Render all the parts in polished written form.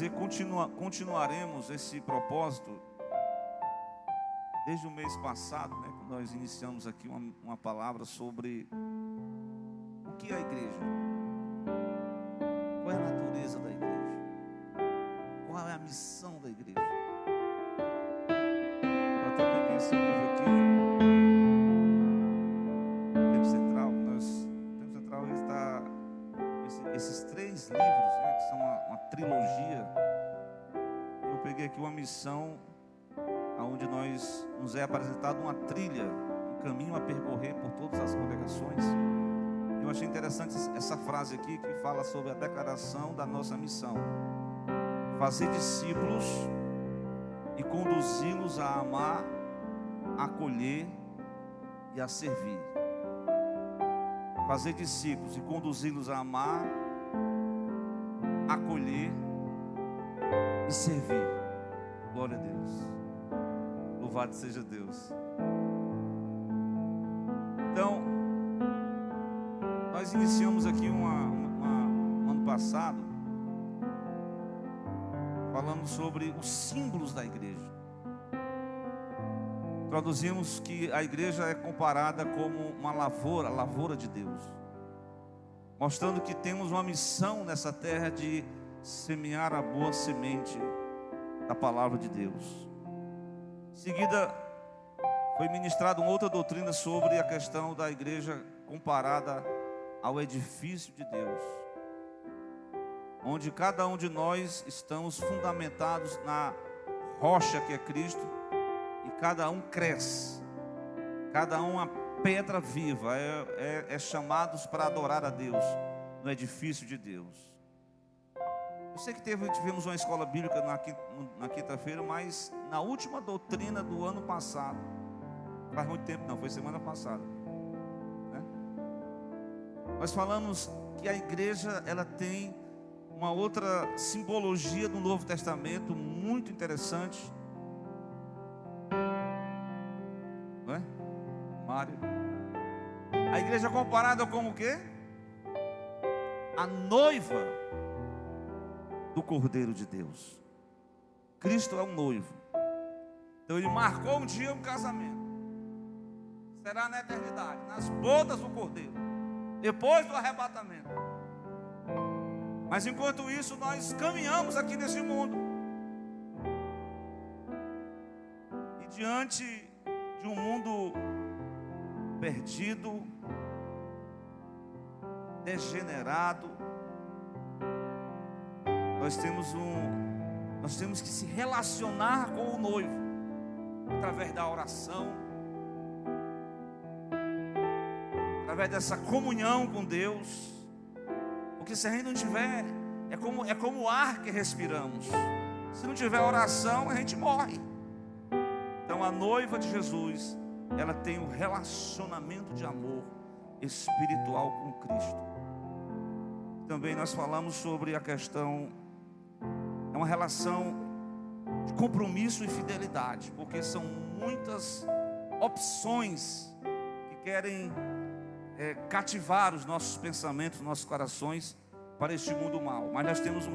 dizer, continuaremos esse propósito desde o mês passado, né, quando nós iniciamos aqui uma palavra sobre o que é a igreja, qual é a natureza da igreja, qual é a missão da igreja. Eu até peguei esse livro aqui, Tempo Central. O Tempo Central está esses 3 livros, né, que são uma trilogia. Eu peguei aqui uma missão onde nos é apresentado uma trilha, um caminho a percorrer por todas as congregações. Eu achei interessante essa frase aqui que fala sobre a declaração da nossa missão: fazer discípulos e conduzi-los a amar, a acolher e a servir. Fazer discípulos e conduzi-los a amar, acolher e servir. Glória a Deus. Louvado seja Deus. Então, nós iniciamos aqui um ano passado falando sobre os símbolos da igreja. Traduzimos que a igreja é comparada como uma lavoura, a lavoura de Deus, mostrando que temos uma missão nessa terra de semear a boa semente da palavra de Deus. Em seguida, foi ministrada uma outra doutrina sobre a questão da igreja comparada ao edifício de Deus, onde cada um de nós estamos fundamentados na rocha que é Cristo, e cada um cresce, cada um uma pedra viva, é chamados para adorar a Deus no edifício de Deus. Eu sei que tivemos uma escola bíblica na quinta-feira, mas na última doutrina do ano passado, faz muito tempo não, foi semana passada, né? Nós falamos que a igreja, ela tem uma outra simbologia do Novo Testamento muito interessante, não é? Mário, a igreja é comparada como o quê? A noiva do Cordeiro de Deus. Cristo é um noivo. Então ele marcou um dia um casamento. Será na eternidade, nas bodas do Cordeiro, depois do arrebatamento. Mas enquanto isso, nós caminhamos aqui nesse mundo, e diante de um mundo perdido, degenerado, nós temos que se relacionar com o noivo através da oração, através dessa comunhão com Deus, porque se a gente não tiver, é como o ar que respiramos. Se não tiver oração, a gente morre. Então a noiva de Jesus, ela tem um relacionamento de amor espiritual com Cristo. Também nós falamos sobre a questão, é uma relação de compromisso e fidelidade, porque são muitas opções que querem cativar os nossos pensamentos, nossos corações para este mundo mal. Mas nós temos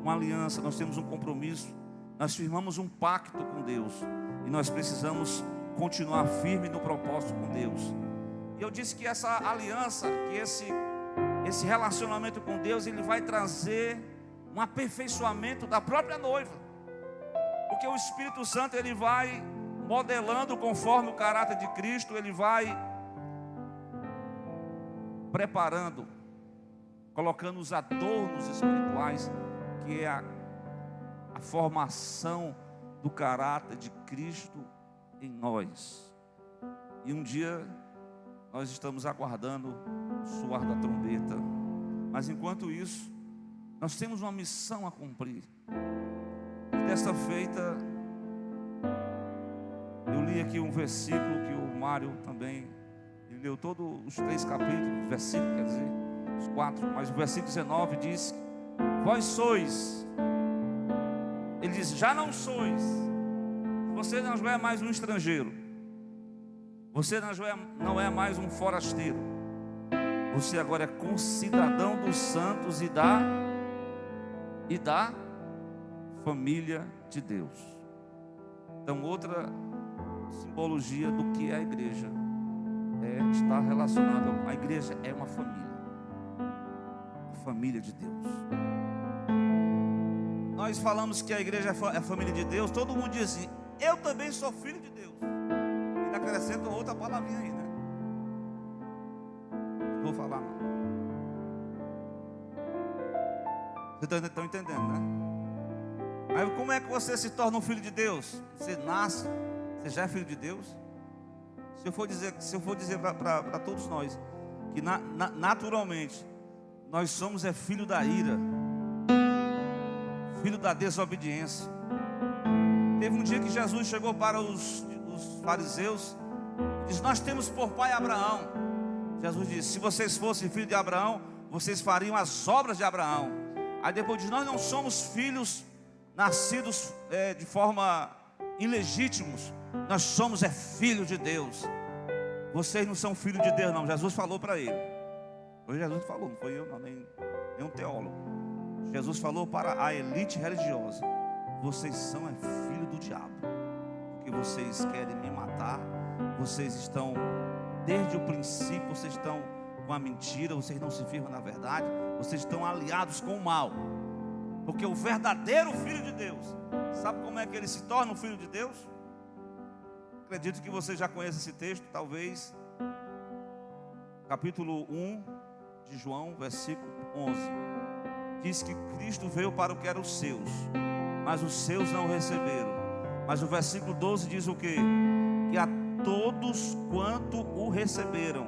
uma aliança, nós temos um compromisso, nós firmamos um pacto com Deus, e nós precisamos continuar firme no propósito com Deus. E eu disse que essa aliança, que esse relacionamento com Deus, ele vai trazer um aperfeiçoamento da própria noiva, porque o Espírito Santo, ele vai modelando conforme o caráter de Cristo, ele vai preparando, colocando os adornos espirituais, que é a formação do caráter de Cristo em nós. E um dia nós estamos aguardando o soar da trombeta, mas enquanto isso, nós temos uma missão a cumprir. E desta feita, eu li aqui um versículo que o Mário também, ele leu todos os 3 capítulos, versículos, quer dizer, os 4, mas o versículo 19 diz: vós sois, ele diz, já não sois, você não é mais um estrangeiro, você não é mais um forasteiro, você agora é concidadão dos santos e da família de Deus. Então, outra simbologia do que é a igreja está relacionada. A igreja é uma família, a família de Deus. Nós falamos que a igreja é a família de Deus. Todo mundo diz assim: eu também sou filho de Deus. E ainda acrescenta outra palavrinha aí, né? Não vou falar não. Vocês estão entendendo, né? Mas como é que você se torna um filho de Deus? Você nasce, você já é filho de Deus? Se eu for dizer para todos nós que naturalmente nós somos filho da ira, filho da desobediência. Teve um dia que Jesus chegou para os fariseus e disse: nós temos por pai Abraão. Jesus disse: se vocês fossem filhos de Abraão, vocês fariam as obras de Abraão. Aí depois diz: nós não somos filhos nascidos de forma ilegítimos, nós somos filhos de Deus. Vocês não são filhos de Deus não. Jesus falou para ele. Foi Jesus que falou, não foi eu não, nem um teólogo. Jesus falou para a elite religiosa: vocês são filhos do diabo, porque vocês querem me matar. Vocês estão, desde o princípio, vocês estão com a mentira, vocês não se firmam na verdade, vocês estão aliados com o mal. Porque o verdadeiro filho de Deus, sabe como é que ele se torna um filho de Deus? Acredito que você já conhece esse texto, talvez. Capítulo 1 de João, versículo 11. Diz que Cristo veio para o que eram os seus, mas os seus não o receberam. Mas o versículo 12 diz o quê? Que a todos quanto o receberam,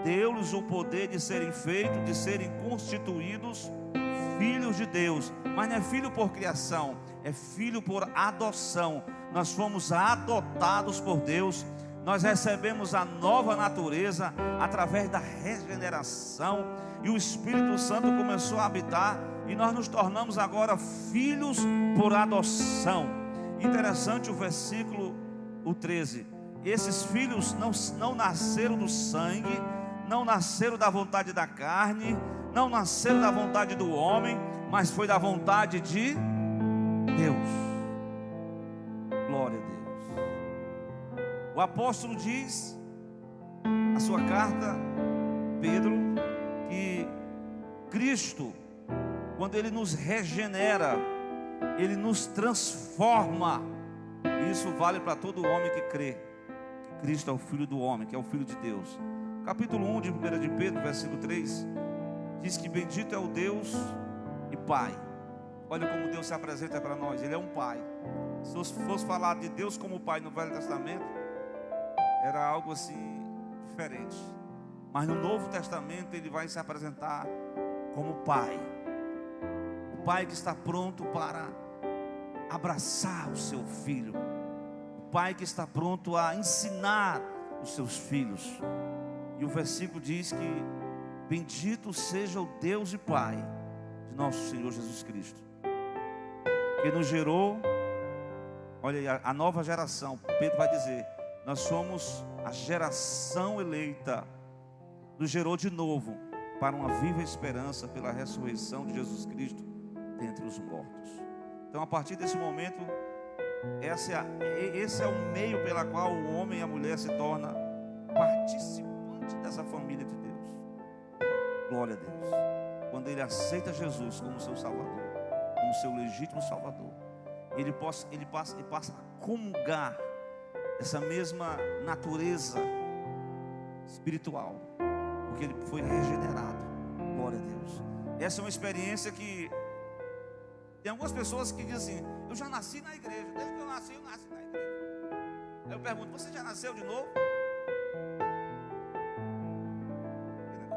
deu-lhes o poder de serem feitos, de serem constituídos filhos de Deus. Mas não é filho por criação, é filho por adoção. Nós fomos adotados por Deus. Nós recebemos a nova natureza através da regeneração, e o Espírito Santo começou a habitar, e nós nos tornamos agora filhos por adoção. Interessante o versículo 13. Esses filhos não nasceram do sangue, não nasceram da vontade da carne, não nasceram da vontade do homem, mas foi da vontade de Deus. Glória a Deus. O apóstolo diz na sua carta, Pedro, que Cristo, quando Ele nos regenera, Ele nos transforma. E isso vale para todo homem que crê que Cristo é o Filho do homem, que é o Filho de Deus. Capítulo 1 de 1 de Pedro, versículo 3, diz que bendito é o Deus e Pai. Olha como Deus se apresenta para nós. Ele é um Pai. Se fosse falar de Deus como Pai no Velho Testamento, era algo assim diferente. Mas no Novo Testamento Ele vai se apresentar como Pai. O Pai que está pronto para abraçar o seu filho. O Pai que está pronto a ensinar os seus filhos. E o versículo diz que bendito seja o Deus e Pai de nosso Senhor Jesus Cristo, que nos gerou. Olha aí, a nova geração. Pedro vai dizer: nós somos a geração eleita. Nos gerou de novo para uma viva esperança pela ressurreição de Jesus Cristo dentre os mortos. Então, a partir desse momento, esse é o meio pela qual o homem e a mulher se tornam participante dessa família de Deus. Glória a Deus. Quando ele aceita Jesus como seu Salvador, como seu legítimo Salvador, ele passa a comungar essa mesma natureza espiritual, porque ele foi regenerado. Glória a Deus. Essa é uma experiência que tem algumas pessoas que dizem assim: eu já nasci na igreja, desde que eu nasci na igreja. Aí eu pergunto: você já nasceu de novo?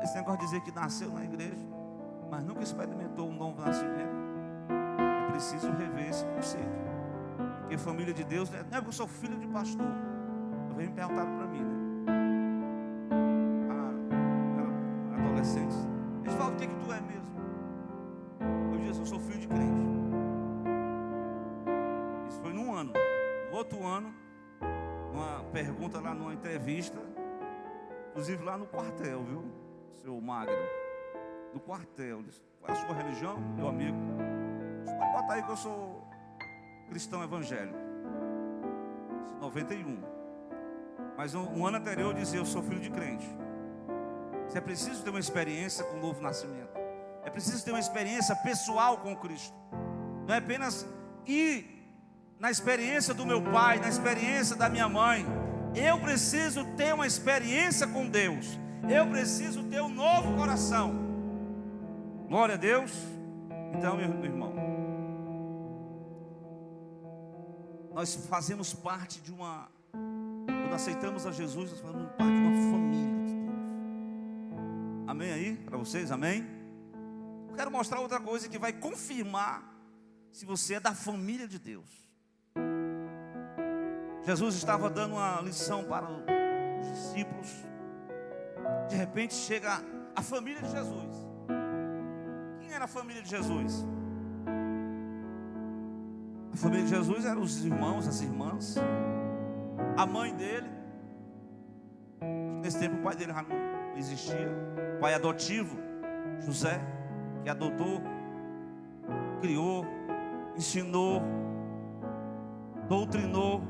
Esse negócio de dizer que nasceu na igreja, mas nunca experimentou um novo nascimento, é preciso rever esse conceito. Porque família de Deus, não é porque eu sou filho de pastor. Eu venho me perguntar para mim, né? Adolescentes, eles falam: o que tu é mesmo? Eu disse: eu sou filho de crente. Isso foi num ano. No outro ano, uma pergunta lá numa entrevista, inclusive lá no quartel, viu? Seu Magno, no quartel, disse: qual é a sua religião, meu amigo? Disse: pode botar aí que eu sou cristão evangélico. 91. Mas um ano anterior eu dizia: eu sou filho de crente. Você é preciso ter uma experiência com o novo nascimento. É preciso ter uma experiência pessoal com Cristo. Não é apenas ir na experiência do meu pai, na experiência da minha mãe. Eu preciso ter uma experiência com Deus. Eu preciso ter um novo coração. Glória a Deus. Então, meu irmão, nós fazemos parte de uma... Quando aceitamos a Jesus, nós fazemos parte de uma família de Deus. Amém aí? Para vocês, amém? Eu quero mostrar outra coisa que vai confirmar se você é da família de Deus. Jesus estava dando uma lição para os discípulos. De repente chega a família de Jesus. Quem era a família de Jesus? A família de Jesus eram os irmãos, as irmãs, a mãe dele. Nesse tempo o pai dele já não existia. O pai adotivo, José, que adotou, criou, ensinou, doutrinou.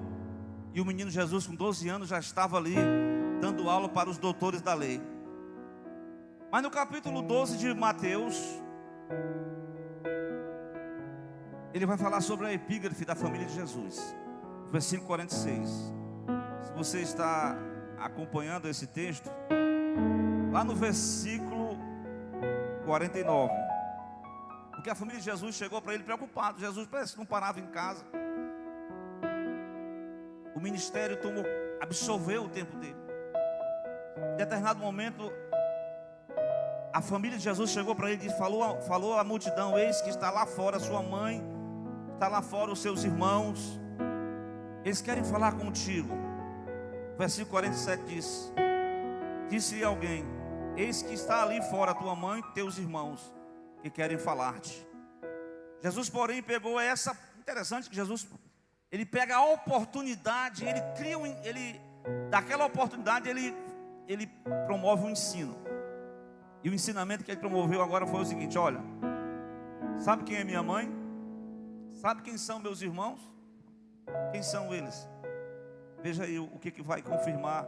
E o menino Jesus, com 12 anos, já estava ali dando aula para os doutores da lei. Mas no capítulo 12 de Mateus, ele vai falar sobre a epígrafe da família de Jesus, versículo 46. Se você está acompanhando esse texto, lá no versículo 49, porque a família de Jesus chegou para ele preocupado. Jesus parece que não parava em casa. O ministério absorveu o tempo dele. Em determinado momento, a família de Jesus chegou para ele e falou à multidão: eis que está lá fora sua mãe, está lá fora os seus irmãos, eles querem falar contigo. Versículo 47 diz: disse-lhe alguém: eis que está ali fora tua mãe e teus irmãos, que querem falar-te. Jesus, porém, pegou essa... Interessante que Jesus... Ele pega a oportunidade, daquela oportunidade, ele promove um ensino. E o ensinamento que ele promoveu agora foi o seguinte: olha, sabe quem é minha mãe? Sabe quem são meus irmãos? Quem são eles? Veja aí o que vai confirmar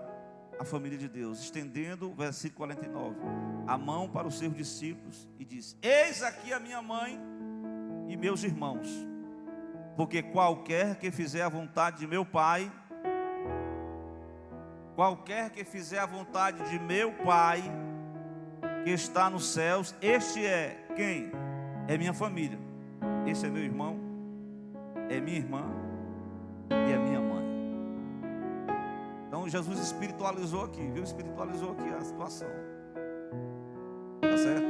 a família de Deus. Estendendo o versículo 49, a mão para os seus discípulos, e disse: eis aqui a minha mãe e meus irmãos. Porque qualquer que fizer a vontade de meu Pai, qualquer que fizer a vontade de meu Pai, que está nos céus, este é quem? É minha família. Este é meu irmão, é minha irmã e é minha mãe. Então Jesus espiritualizou aqui, viu? Espiritualizou aqui a situação. Tá certo?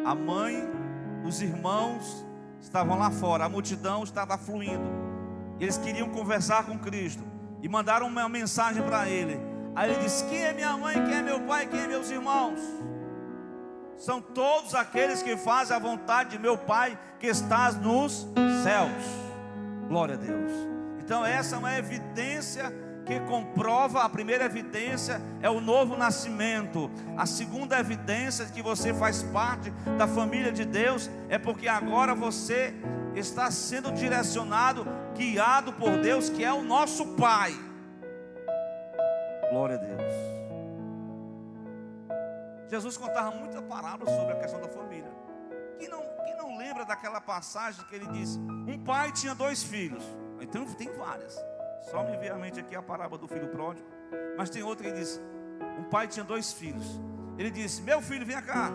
A mãe, os irmãos estavam lá fora, a multidão estava fluindo. Eles queriam conversar com Cristo e mandaram uma mensagem para ele. Aí ele disse: quem é minha mãe, quem é meu pai, quem é meus irmãos? São todos aqueles que fazem a vontade de meu Pai que estás nos céus. Glória a Deus. Então essa é uma evidência que comprova. A primeira evidência é o novo nascimento. A segunda evidência de que você faz parte da família de Deus é porque agora você está sendo direcionado, guiado por Deus, que é o nosso Pai. Glória a Deus. Jesus contava muita parábola sobre a questão da família. Quem não lembra daquela passagem que ele disse: um pai tinha 2 filhos. Então tem várias. Só me veio à mente aqui a parábola do filho pródigo. Mas tem outra que diz: um pai tinha 2 filhos. Ele disse: meu filho, vem cá.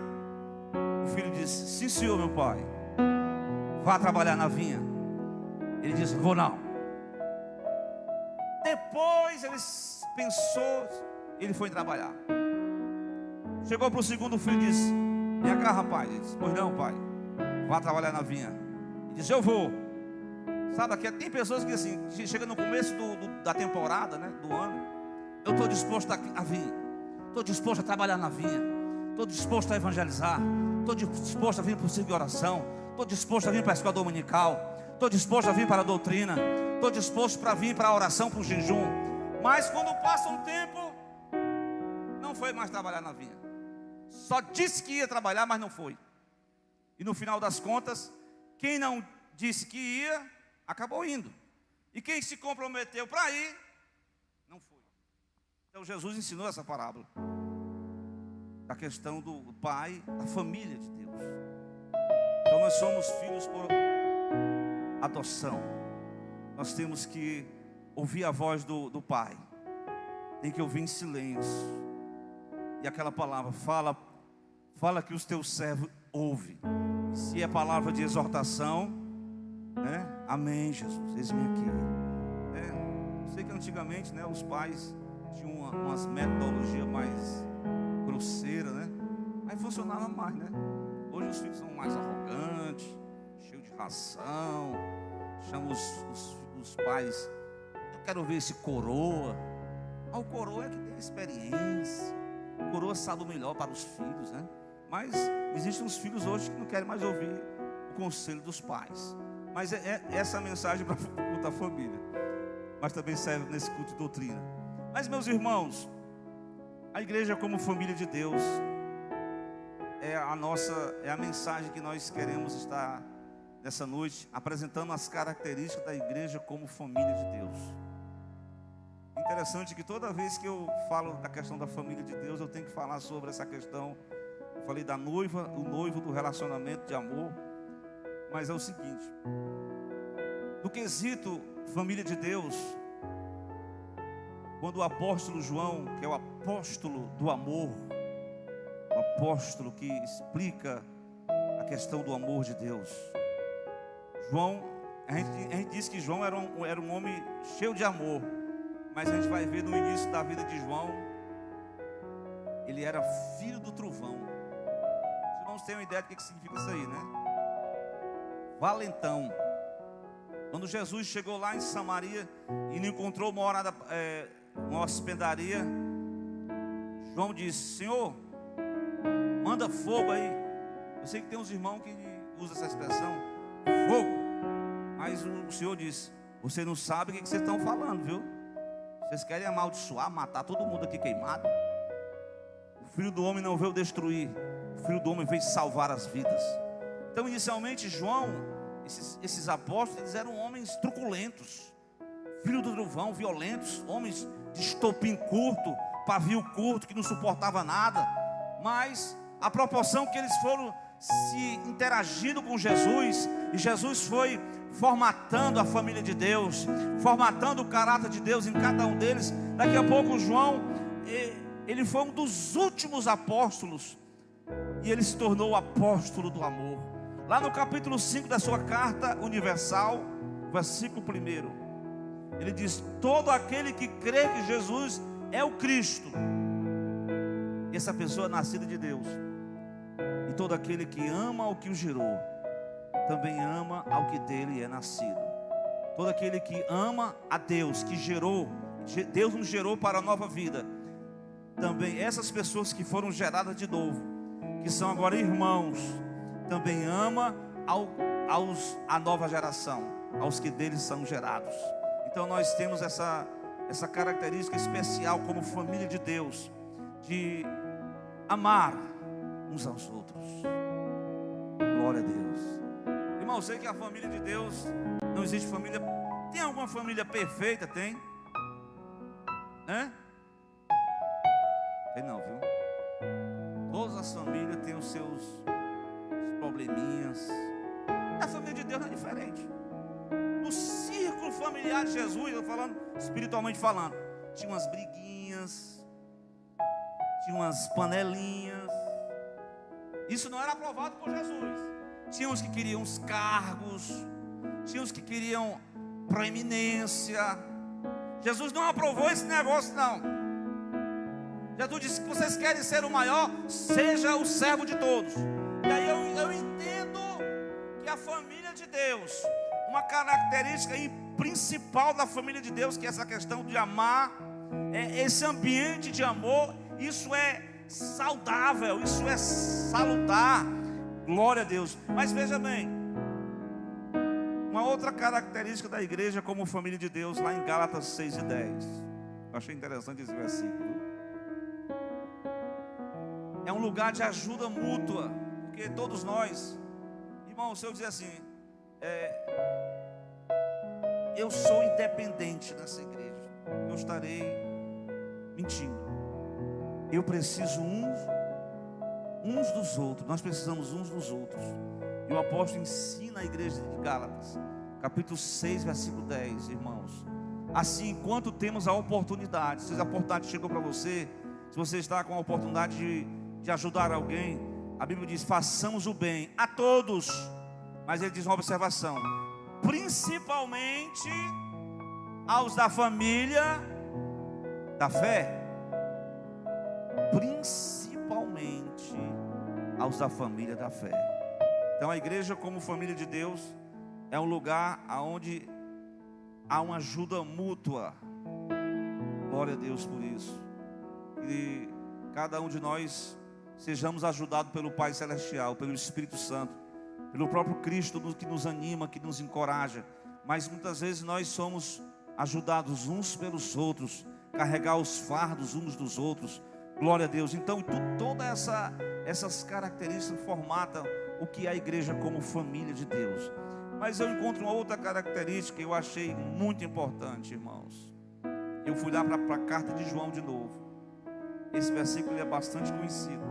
O filho disse: sim senhor, meu pai. Vá trabalhar na vinha. Ele disse: vou não. Depois ele pensou, ele foi trabalhar. Chegou para o segundo filho e disse: vem cá, rapaz. Ele disse: pois não, pai. Vá trabalhar na vinha. Ele disse: eu vou. Sabe, aqui tem pessoas que assim, chega no começo da temporada, né, do ano: eu estou disposto a vir, estou disposto a trabalhar na vinha, estou disposto a evangelizar, estou disposto a vir para o ciclo de oração, estou disposto a vir para a escola dominical, estou disposto a vir para a doutrina, estou disposto para vir para a oração, para o jejum. Mas quando passa um tempo, não foi mais trabalhar na vinha. Só disse que ia trabalhar, mas não foi. E no final das contas, quem não disse que ia, acabou indo. E quem se comprometeu para ir, não foi. Então Jesus ensinou essa parábola, a questão do pai, da família de Deus. Então nós somos filhos por adoção. Nós temos que ouvir a voz do pai. Tem que ouvir em silêncio. E aquela palavra, fala que os teus servos ouvem. Se é palavra de exortação, né? Amém, Jesus, eis-me aqui. Sei que antigamente, né, os pais tinham umas metodologias mais grosseiras, né? Aí funcionava mais, né? Hoje os filhos são mais arrogantes, cheios de ração. Chamam os pais, eu quero ver esse coroa. O coroa é que tem experiência. O coroa sabe o melhor para os filhos, né? Mas existem uns filhos hoje que não querem mais ouvir o conselho dos pais. Mas é essa mensagem para o culto da família. Mas também serve nesse culto de doutrina. Mas, meus irmãos, a igreja como família de Deus é a mensagem que nós queremos estar nessa noite, apresentando as características da igreja como família de Deus. Interessante que toda vez que eu falo da questão da família de Deus, eu tenho que falar sobre essa questão. Eu falei da noiva, o noivo, do relacionamento de amor. Mas é o seguinte, no quesito família de Deus, quando o apóstolo João, que é o apóstolo do amor, o apóstolo que explica a questão do amor de Deus, João, a gente diz que João era um homem cheio de amor. Mas a gente vai ver no início da vida de João, ele era filho do trovão. Os irmãos têm uma ideia do que significa isso aí, né? Valentão. Quando Jesus chegou lá em Samaria e não encontrou uma hospedaria, João disse: Senhor, manda fogo aí. Eu sei que tem uns irmãos que usam essa expressão, fogo. Mas o Senhor disse: você não sabe o que vocês estão falando, viu? Vocês querem amaldiçoar, matar todo mundo aqui queimado? O Filho do Homem não veio destruir, o Filho do Homem veio salvar as vidas. Então, inicialmente, João, esses apóstolos, eles eram homens truculentos, filho do trovão, violentos, homens de estopim curto, pavio curto, que não suportava nada. Mas a proporção que eles foram se interagindo com Jesus, e Jesus foi formatando a família de Deus, formatando o caráter de Deus em cada um deles. Daqui a pouco João, ele foi um dos últimos apóstolos, e ele se tornou o apóstolo do amor. Lá no capítulo 5 da sua carta universal, versículo 1, ele diz: todo aquele que crê que Jesus é o Cristo, essa pessoa é nascida de Deus. E todo aquele que ama o que o gerou, também ama ao que dele é nascido. Todo aquele que ama a Deus, que gerou, Deus nos gerou para a nova vida. Também essas pessoas que foram geradas de novo, que são agora irmãos, também ama a nova geração, aos que deles são gerados. Então nós temos essa característica especial como família de Deus, de amar uns aos outros. Glória a Deus. Irmão, eu sei que a família de Deus, não existe família. Tem alguma família perfeita? Tem? Tem não, viu? Todas as famílias têm os seus probleminhas. A família de Deus não é diferente. No círculo familiar de Jesus, eu falando, espiritualmente falando, tinha umas briguinhas, tinha umas panelinhas. Isso não era aprovado por Jesus. Tinha uns que queriam os cargos, tinha uns que queriam proeminência. Jesus não aprovou esse negócio, não. Jesus disse que vocês querem ser o maior, seja o servo de todos. E aí eu entendo que a família de Deus, uma característica principal da família de Deus, que é essa questão de amar, esse ambiente de amor, isso é saudável, isso é salutar. Glória a Deus. Mas veja bem, uma outra característica da igreja como família de Deus, lá em Gálatas 6:10. Eu achei interessante esse versículo. É um lugar de ajuda mútua, porque todos nós, irmão, se eu dizer assim, eu sou independente nessa igreja, eu estarei mentindo. Eu preciso uns dos outros, nós precisamos uns dos outros. E o apóstolo ensina a igreja de Gálatas, capítulo 6, versículo 10, irmãos. Assim, enquanto temos a oportunidade, se a oportunidade chegou para você, se você está com a oportunidade de ajudar alguém, a Bíblia diz: façamos o bem a todos. Mas ele diz uma observação: principalmente aos da família da fé. Principalmente aos da família da fé. Então a igreja, como família de Deus, é um lugar onde há uma ajuda mútua. Glória a Deus por isso. Que cada um de nós sejamos ajudados pelo Pai Celestial, pelo Espírito Santo, pelo próprio Cristo que nos anima, que nos encoraja. Mas muitas vezes nós somos ajudados uns pelos outros, carregar os fardos uns dos outros. Glória a Deus. Então todas essas características formatam o que é a igreja como família de Deus. Mas eu encontro uma outra característica que eu achei muito importante, irmãos. Eu fui lá para a carta de João de novo. Esse versículo é bastante conhecido.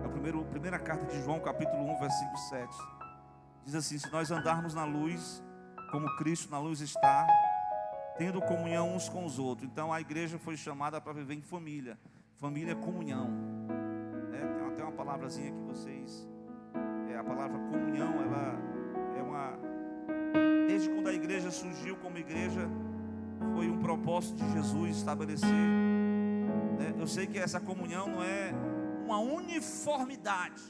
É a primeira carta de João, capítulo 1, versículo 7. Diz assim: se nós andarmos na luz, como Cristo na luz está, tendo comunhão uns com os outros. Então a igreja foi chamada para viver em família. Família é comunhão. Tem até uma palavrazinha que vocês... a palavra comunhão, ela é uma... Desde quando a igreja surgiu como igreja, foi um propósito de Jesus estabelecer. Eu sei que essa comunhão não é uma uniformidade.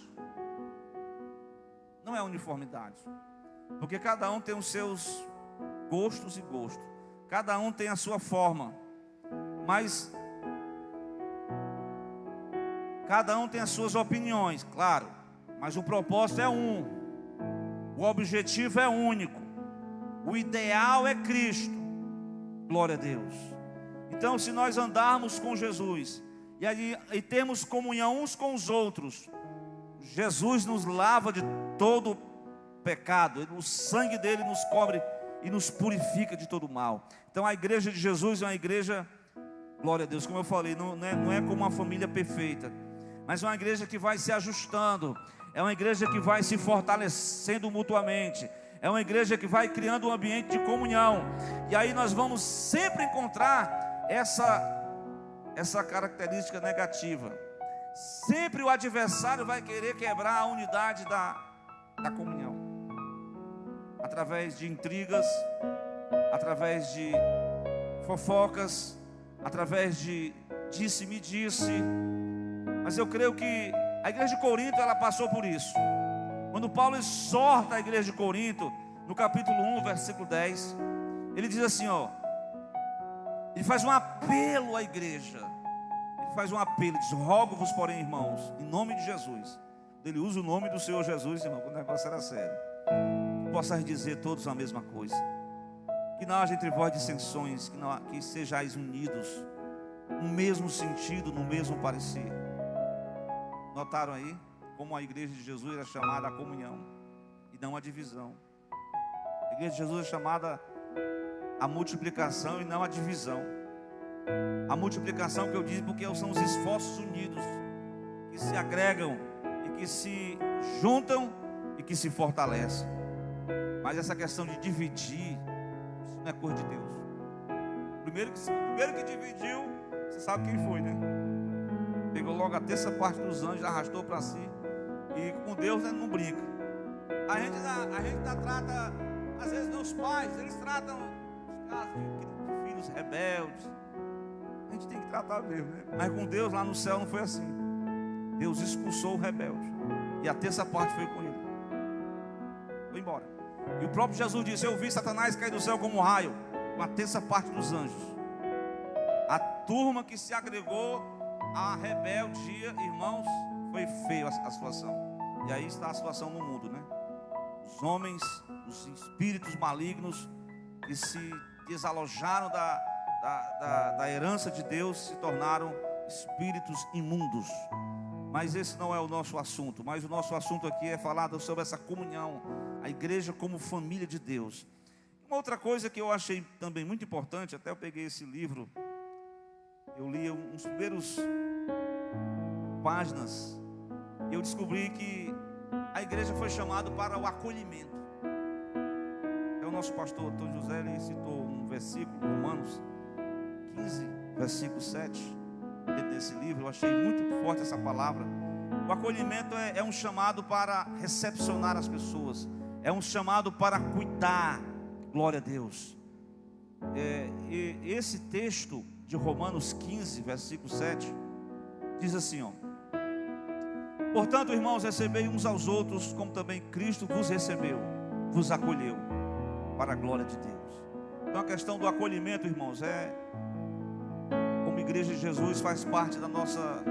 Não é uniformidade. Porque cada um tem os seus gostos e gostos. Cada um tem a sua forma. Mas cada um tem as suas opiniões, claro. Mas o propósito é um. O objetivo é único. O ideal é Cristo. Glória a Deus. Então, se nós andarmos com Jesus e temos comunhão uns com os outros, Jesus nos lava de todo pecado. O sangue dele nos cobre e nos purifica de todo mal. Então a igreja de Jesus é uma igreja, glória a Deus, como eu falei, não é como uma família perfeita, mas é uma igreja que vai se ajustando. É uma igreja que vai se fortalecendo mutuamente. É uma igreja que vai criando um ambiente de comunhão. E aí nós vamos sempre encontrar essa característica negativa. Sempre o adversário vai querer quebrar a unidade da comunhão, através de intrigas, através de fofocas, através de disse-me-disse. Mas eu creio que a igreja de Corinto, ela passou por isso. Quando Paulo exorta a igreja de Corinto, no capítulo 1, versículo 10, ele diz assim, ele faz um apelo à igreja. Ele faz um apelo, diz: rogo-vos, porém, irmãos, em nome de Jesus. Ele usa o nome do Senhor Jesus, irmão, quando o negócio era sério. Possais dizer todos a mesma coisa. Que não haja entre vós dissensões, que sejais unidos, no mesmo sentido, no mesmo parecer. Notaram aí como a igreja de Jesus era chamada a comunhão e não a divisão. A igreja de Jesus é chamada a multiplicação e não a divisão. A multiplicação que eu disse porque são os esforços unidos que se agregam e que se juntam e que se fortalecem. Mas essa questão de dividir, isso não é coisa de Deus. O primeiro que dividiu, você sabe quem foi, né? Pegou logo a terça parte dos anjos, arrastou para si. E com Deus, né, não brinca. A gente ainda trata, às vezes meus pais, eles tratam os casos de filhos rebeldes. A gente tem que tratar mesmo, né? Mas com Deus lá no céu não foi assim. Deus expulsou o rebelde e a terça parte foi com ele. Foi embora. E o próprio Jesus disse: eu vi Satanás cair do céu como um raio, com a terça parte dos anjos. A turma que se agregou à rebeldia, irmãos, foi feio a situação. E aí está a situação no mundo, né? Os homens, os espíritos malignos que se desalojaram da herança de Deus, se tornaram espíritos imundos. Mas esse não é o nosso assunto. Mas o nosso assunto aqui é falar sobre essa comunhão, a igreja como família de Deus. Uma outra coisa que eu achei também muito importante, até eu peguei esse livro, eu li uns primeiros páginas, e eu descobri que a igreja foi chamada para o acolhimento. O nosso pastor Antônio José, ele citou um versículo, Romanos 15, versículo 7, dentro desse livro. Eu achei muito forte essa palavra. O acolhimento é um chamado para recepcionar as pessoas, é um chamado para cuidar. Glória a Deus. E esse texto de Romanos 15, versículo 7, diz assim, ó: portanto, irmãos, recebei uns aos outros, como também Cristo vos recebeu, vos acolheu, para a glória de Deus. Então a questão do acolhimento, irmãos, como igreja de Jesus, faz parte da nossa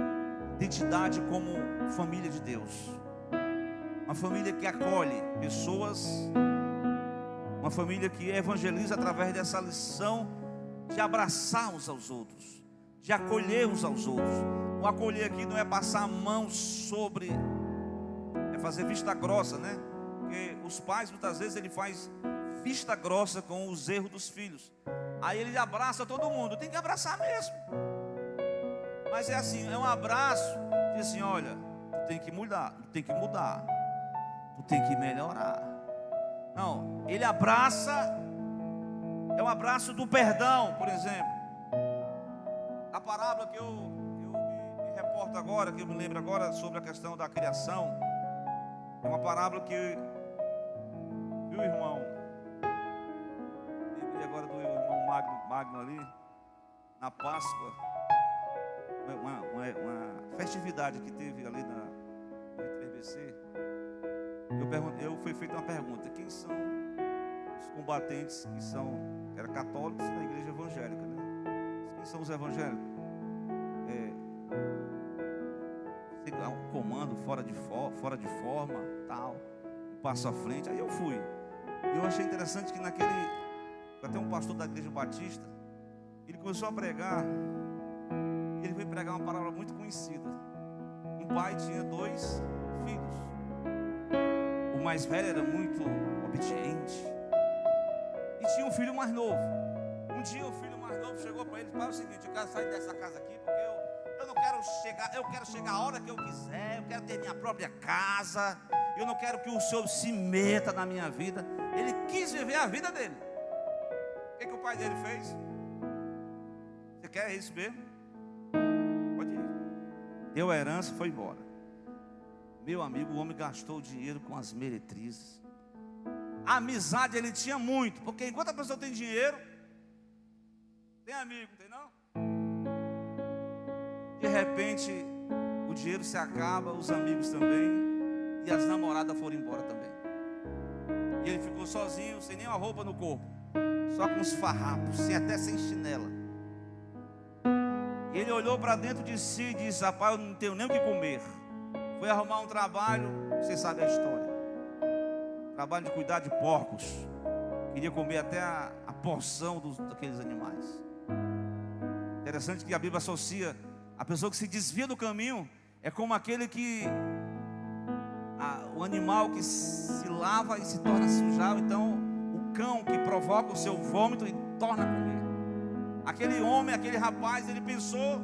identidade como família de Deus. Uma família que acolhe pessoas, uma família que evangeliza através dessa lição de abraçar uns aos outros, de acolher uns aos outros. O acolher aqui não é passar a mão sobre, é fazer vista grossa, né? Porque os pais muitas vezes ele faz vista grossa com os erros dos filhos. Aí ele abraça todo mundo. Tem que abraçar mesmo. Mas é assim, é um abraço. Diz assim, olha, tu tem que mudar, tu tem que mudar, tu tem que melhorar. Não, ele abraça. É um abraço do perdão, por exemplo. A parábola que eu me reporto agora, que eu me lembro agora sobre a questão da criação, é uma parábola que, viu, irmão? Agora do irmão Magno ali, na Páscoa, uma festividade que teve ali no 3BC, foi feita uma pergunta: quem são os combatentes que eram católicos da igreja evangélica, né? Quem são os evangélicos? Um comando fora de forma, tal, um passo à frente. Aí eu fui, e eu achei interessante que até um pastor da igreja batista, ele começou a pregar, e ele veio pregar uma palavra muito conhecida. Um pai tinha 2 filhos, o mais velho era muito obediente, e tinha um filho mais novo. Um dia o filho mais novo chegou para ele e falou o seguinte: eu quero sair dessa casa aqui, porque eu não quero chegar, eu quero chegar a hora que eu quiser, eu quero ter minha própria casa, eu não quero que o Senhor se meta na minha vida. Ele quis viver a vida dele. O que o pai dele fez? Você quer isso mesmo? Pode ir. Deu a herança e foi embora. Meu amigo, o homem gastou o dinheiro com as meretrizes. A amizade ele tinha muito, porque enquanto a pessoa tem dinheiro, tem amigo, tem não? De repente, o dinheiro se acaba, os amigos também, e as namoradas foram embora também. E ele ficou sozinho, sem nenhuma roupa no corpo, só com os farrapos, até sem chinela. E ele olhou para dentro de si e disse: rapaz, eu não tenho nem o que comer. Foi arrumar um trabalho, você sabe a história. Trabalho de cuidar de porcos. Queria comer até a porção daqueles animais. Interessante que a Bíblia associa a pessoa que se desvia do caminho, é como aquele que o animal que se lava e se torna sujar. Então o cão que provoca o seu vômito e torna a comer. Aquele homem, aquele rapaz, ele pensou: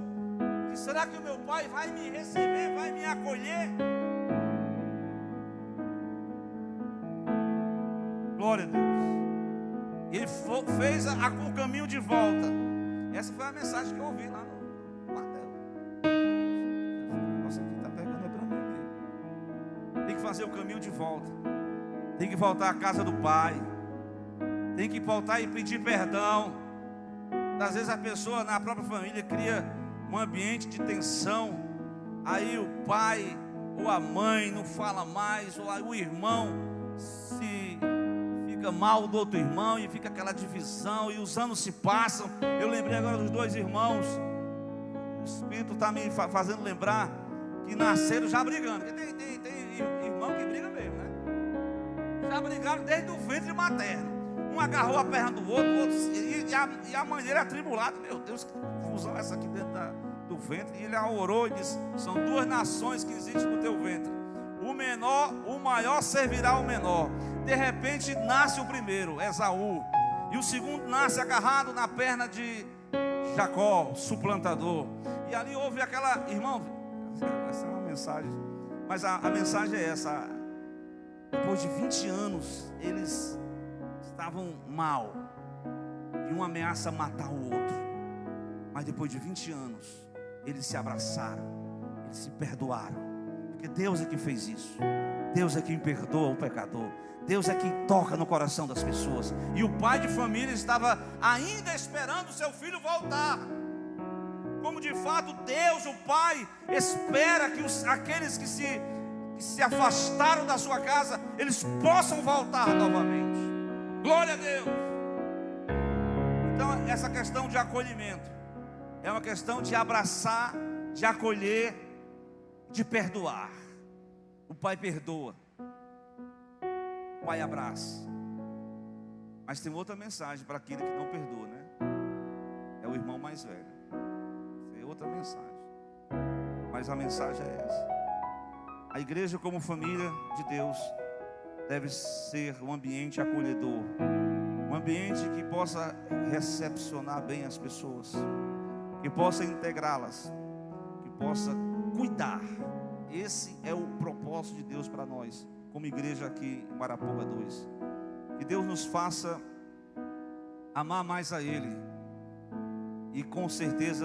será que o meu pai vai me receber, vai me acolher? Glória a Deus. Ele fez o caminho de volta. Essa foi a mensagem que eu ouvi lá no quartel. Nossa, aqui está pegando para mim mesmo. Tem que fazer o caminho de volta. Tem que voltar à casa do pai. Tem que voltar e pedir perdão. Às vezes a pessoa na própria família cria um ambiente de tensão. Aí o pai ou a mãe não fala mais, ou o irmão fica mal do outro irmão e fica aquela divisão, e os anos se passam. Eu lembrei agora dos 2 irmãos. O Espírito está me fazendo lembrar que nasceram já brigando. Porque tem irmão que briga mesmo, né? Já brigaram desde o ventre materno. Um agarrou a perna do outro, e a mãe dele atribulada. Meu Deus, que confusão essa aqui dentro do ventre. E ele orou e disse: são 2 nações que existem no teu ventre. O maior servirá ao menor. De repente nasce o primeiro, Esaú. E o segundo nasce agarrado na perna de Jacó, suplantador. E ali houve aquela, irmão, essa é uma mensagem, mas a mensagem é essa: depois de 20 anos, eles estavam mal, e um ameaça matar o outro, mas depois de 20 anos, eles se abraçaram, eles se perdoaram, porque Deus é que fez isso. Deus é quem perdoa o pecador, Deus é quem toca no coração das pessoas. E o pai de família estava ainda esperando o seu filho voltar. Como de fato Deus, o Pai, espera que aqueles que se afastaram da sua casa, eles possam voltar novamente. Glória a Deus. Então essa questão de acolhimento é uma questão de abraçar, de acolher, de perdoar. O pai perdoa, o pai abraça. Mas tem outra mensagem para aquele que não perdoa, né? É o irmão mais velho. Tem outra mensagem, mas a mensagem é essa: a igreja, como família de Deus, deve ser um ambiente acolhedor, um ambiente que possa recepcionar bem as pessoas, que possa integrá-las, que possa cuidar. Esse é o propósito de Deus para nós, como igreja aqui em Marapoba 2. Que Deus nos faça amar mais a Ele, e com certeza